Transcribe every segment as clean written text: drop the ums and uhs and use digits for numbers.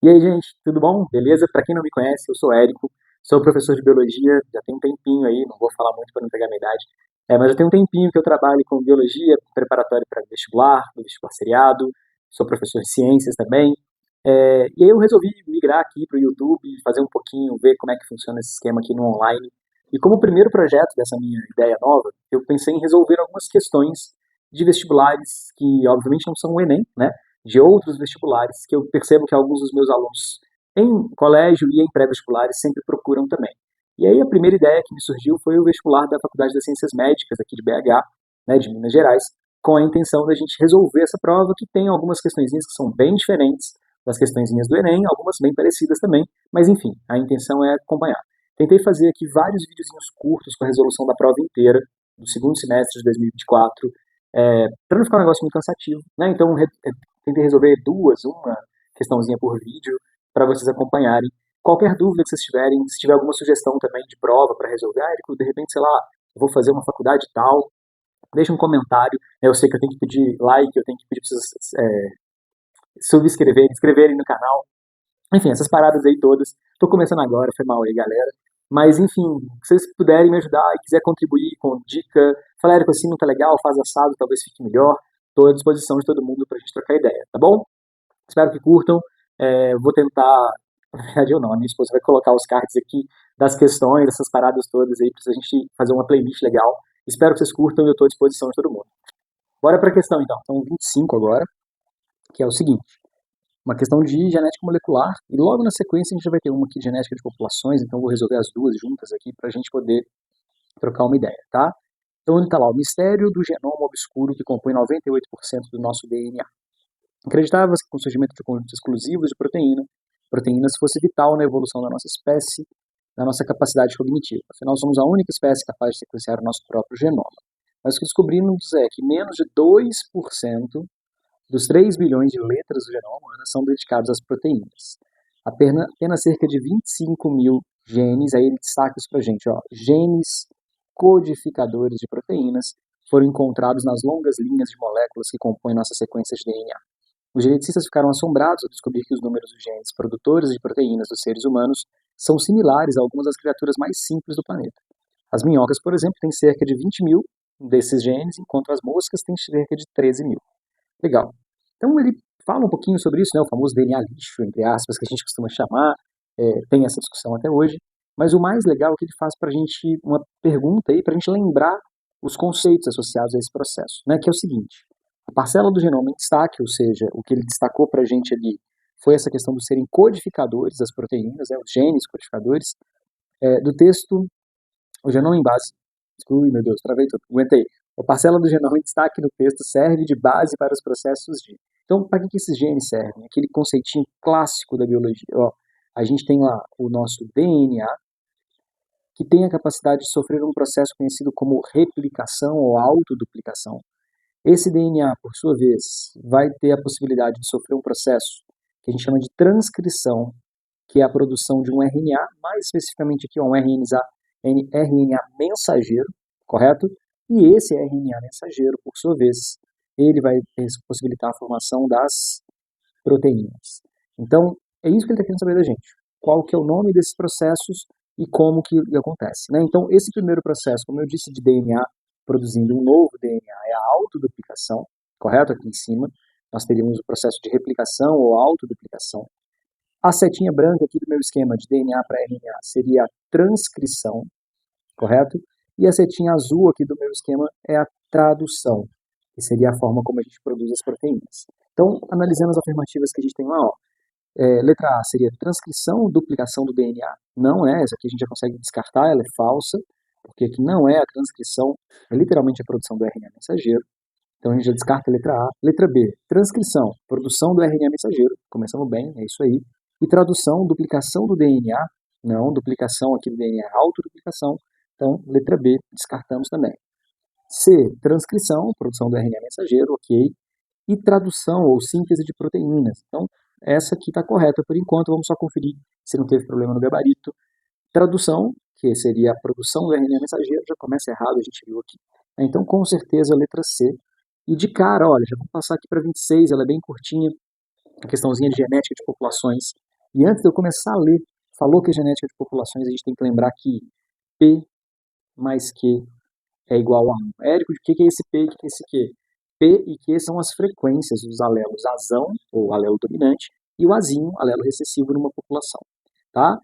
E aí, gente, tudo bom? Beleza? Para quem não me conhece, eu sou Érico, sou professor de biologia, já tem um tempinho aí, não vou falar muito para não pegar minha idade, mas já tem um tempinho que eu trabalho com biologia, preparatório para vestibular, no vestibular seriado, sou professor de ciências também. E aí eu resolvi migrar aqui para o YouTube, fazer um pouquinho, ver como é que funciona esse esquema aqui no online. E como primeiro projeto dessa minha ideia nova, eu pensei em resolver algumas questões de vestibulares que, obviamente, não são o Enem, né? De outros vestibulares, que eu percebo que alguns dos meus alunos em colégio e em pré-vestibulares sempre procuram também. E aí a primeira ideia que me surgiu foi o vestibular da Faculdade das Ciências Médicas aqui de BH, né, de Minas Gerais, com a intenção da gente resolver essa prova que tem algumas questõezinhas que são bem diferentes das questõezinhas do Enem, algumas bem parecidas também, mas enfim, a intenção é acompanhar. Tentei fazer aqui vários videozinhos curtos com a resolução da prova inteira, do segundo semestre de 2024, para não ficar um negócio muito cansativo, né? Então, tentei resolver uma questãozinha por vídeo, para vocês acompanharem. Qualquer dúvida que vocês tiverem, se tiver alguma sugestão também de prova para resolver, Érico, de repente, sei lá, eu vou fazer uma faculdade tal, deixa um comentário. Eu sei que eu tenho que pedir like, eu tenho que pedir para vocês subscreverem, inscreverem no canal. Enfim, essas paradas aí todas. Estou começando agora, foi mal aí, galera. Mas, enfim, se vocês puderem me ajudar e quiser contribuir com dica, falar, Érico, assim não tá legal, faz assado, talvez fique melhor. Estou à disposição de todo mundo para a gente trocar ideia, tá bom? Espero que curtam. Vou tentar, na verdade eu não, a minha esposa vai colocar os cards aqui das questões, dessas paradas todas aí, para a gente fazer uma playlist legal. Espero que vocês curtam e eu estou à disposição de todo mundo. Bora para a questão então. São 25 agora, que é o seguinte. Uma questão de genética molecular, e logo na sequência a gente já vai ter uma aqui de genética de populações, então eu vou resolver as duas juntas aqui para a gente poder trocar uma ideia, tá? Então está lá, o mistério do genoma obscuro que compõe 98% do nosso DNA. Acreditava-se que com o surgimento de conjuntos exclusivos de proteínas fosse vital na evolução da nossa espécie, da nossa capacidade cognitiva. Afinal, somos a única espécie capaz de sequenciar o nosso próprio genoma. Mas o que descobrimos é que menos de 2% dos 3 bilhões de letras do genoma humano são dedicados às proteínas. Apenas cerca de 25 mil genes, aí ele destaca isso pra gente, ó, genes codificadores de proteínas foram encontrados nas longas linhas de moléculas que compõem nossa sequência de DNA. Os geneticistas ficaram assombrados ao descobrir que os números de genes produtores de proteínas dos seres humanos são similares a algumas das criaturas mais simples do planeta. As minhocas, por exemplo, têm cerca de 20 mil desses genes, enquanto as moscas têm cerca de 13 mil. Legal. Então ele fala um pouquinho sobre isso, né, o famoso DNA lixo, entre aspas, que a gente costuma chamar, tem essa discussão até hoje, mas o mais legal é que ele faz para a gente uma pergunta aí, para a gente lembrar os conceitos associados a esse processo, né, que é o seguinte: a parcela do genoma em destaque, ou seja, o que ele destacou para a gente ali, foi essa questão de serem codificadores das proteínas, os genes codificadores, do texto, o genoma em base. Ui, meu Deus, travei tudo, aguentei. A parcela do genoma em destaque no texto serve de base para os processos de. Então, para que esses genes servem? Aquele conceitinho clássico da biologia. Ó, a gente tem lá o nosso DNA, que tem a capacidade de sofrer um processo conhecido como replicação ou autoduplicação. Esse DNA, por sua vez, vai ter a possibilidade de sofrer um processo que a gente chama de transcrição, que é a produção de um RNA, mais especificamente aqui um RNA mensageiro, correto? E esse RNA mensageiro, por sua vez, ele vai possibilitar a formação das proteínas. Então, é isso que ele está querendo saber da gente. Qual que é o nome desses processos e como que acontece, né? Então, esse primeiro processo, como eu disse, de DNA produzindo um novo DNA, é a autoduplicação, correto? Aqui em cima, nós teríamos o processo de replicação ou autoduplicação. A setinha branca aqui do meu esquema de DNA para RNA seria a transcrição, correto? E a setinha azul aqui do meu esquema é a tradução, que seria a forma como a gente produz as proteínas. Então, analisando as afirmativas que a gente tem lá, ó, letra A seria transcrição, duplicação do DNA. Não é, essa aqui a gente já consegue descartar, ela é falsa, porque aqui não é a transcrição, é literalmente a produção do RNA mensageiro. Então a gente já descarta a letra A. Letra B, transcrição, produção do RNA mensageiro. Começamos bem, é isso aí. E tradução, duplicação do DNA. Não, duplicação aqui do DNA é autoduplicação. Então, letra B, descartamos também. C, transcrição, produção do RNA mensageiro, ok. E tradução ou síntese de proteínas. Então, essa aqui está correta por enquanto, vamos só conferir se não teve problema no gabarito. Tradução, que seria a produção do RNA mensageiro, já começa errado, a gente viu aqui. Então, com certeza, a letra C. E de cara, olha, já vou passar aqui para 26, ela é bem curtinha, a questãozinha de genética de populações. E antes de eu começar a ler, falou que a genética de populações, a gente tem que lembrar que P mais Q é igual a 1. Érico, o que é esse P e o que é esse Q? P e Q são as frequências dos alelos azão, ou alelo dominante, e o azinho, alelo recessivo, numa população. Tá?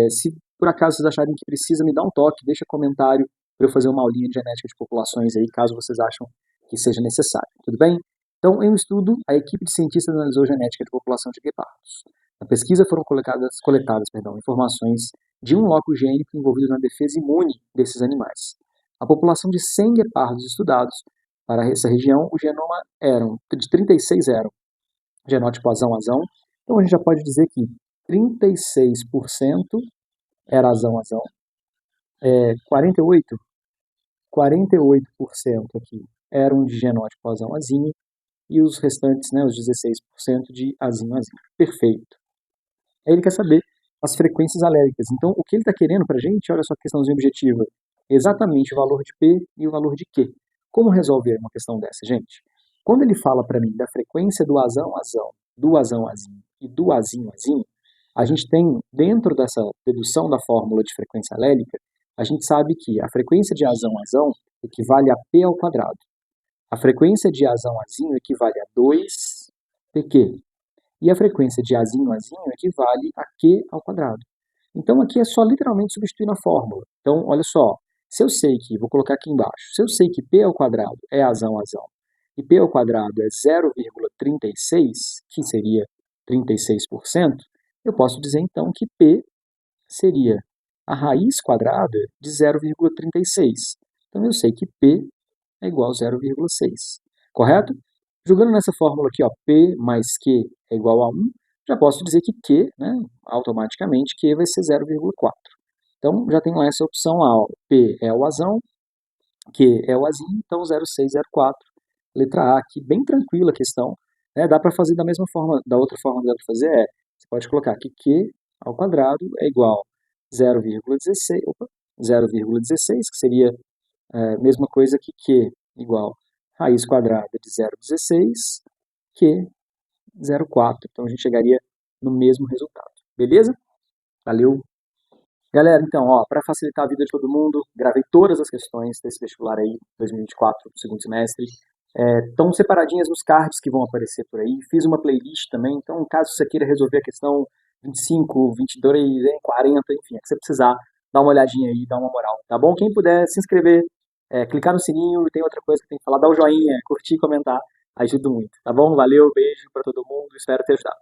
Se por acaso vocês acharem que precisa, me dá um toque, deixa comentário para eu fazer uma aulinha de genética de populações aí, caso vocês acham que seja necessário. Tudo bem? Então, em um estudo, a equipe de cientistas analisou a genética de população de guepardos. Na pesquisa foram coletadas informações de um loco gênico envolvido na defesa imune desses animais. A população de 100 guepardos estudados para essa região, o genoma de 36 eram genótipo azão-azão. Então a gente já pode dizer que 36% era azão-azão, 48% aqui eram de genótipo azão-azinho e os restantes, né, os 16% de azinho-azinho. Perfeito. Aí ele quer saber as frequências alérgicas. Então, o que ele está querendo para a gente, olha só a questãozinha objetiva, exatamente o valor de P e o valor de Q. Como resolver uma questão dessa, gente? Quando ele fala para mim da frequência do azão-azão, do azão-azinho e do azinho-azinho, a gente tem, dentro dessa dedução da fórmula de frequência alélica, a gente sabe que a frequência de azão-azão equivale a P ao quadrado. A frequência de azão-azinho equivale a 2pq. E a frequência de azinho-azinho equivale a Q ao quadrado. Então aqui é só literalmente substituir na fórmula. Então, olha só, se eu sei que, vou colocar aqui embaixo, se eu sei que P ao quadrado é azão-azão e P ao quadrado é 0,36, que seria 36%, eu posso dizer então que P seria a raiz quadrada de 0,36. Então eu sei que P é igual a 0,6, correto? Jogando nessa fórmula aqui, ó, P mais Q é igual a 1, já posso dizer que Q, né, automaticamente, Q vai ser 0,4. Então, já tenho essa opção lá, ó, P é o azão, Q é o azinho, então 0,604. Letra A aqui, bem tranquila a questão. Né, dá para fazer da mesma forma, da outra forma que dá para fazer você pode colocar que Q ao quadrado é igual a 0,16, que seria a mesma coisa que Q igual raiz quadrada de 0,16, que 0,4. Então a gente chegaria no mesmo resultado. Beleza? Valeu! Galera, então, para facilitar a vida de todo mundo, gravei todas as questões desse vestibular aí, 2024, segundo semestre. Estão separadinhas nos cards que vão aparecer por aí. Fiz uma playlist também, então caso você queira resolver a questão 25, 22, 40, enfim, é que você precisar, dá uma olhadinha aí, dá uma moral, tá bom? Quem puder se inscrever, clicar no sininho e tem outra coisa que tem que falar, dá o joinha, curtir, comentar, ajuda muito, tá bom? Valeu, beijo pra todo mundo, espero ter ajudado.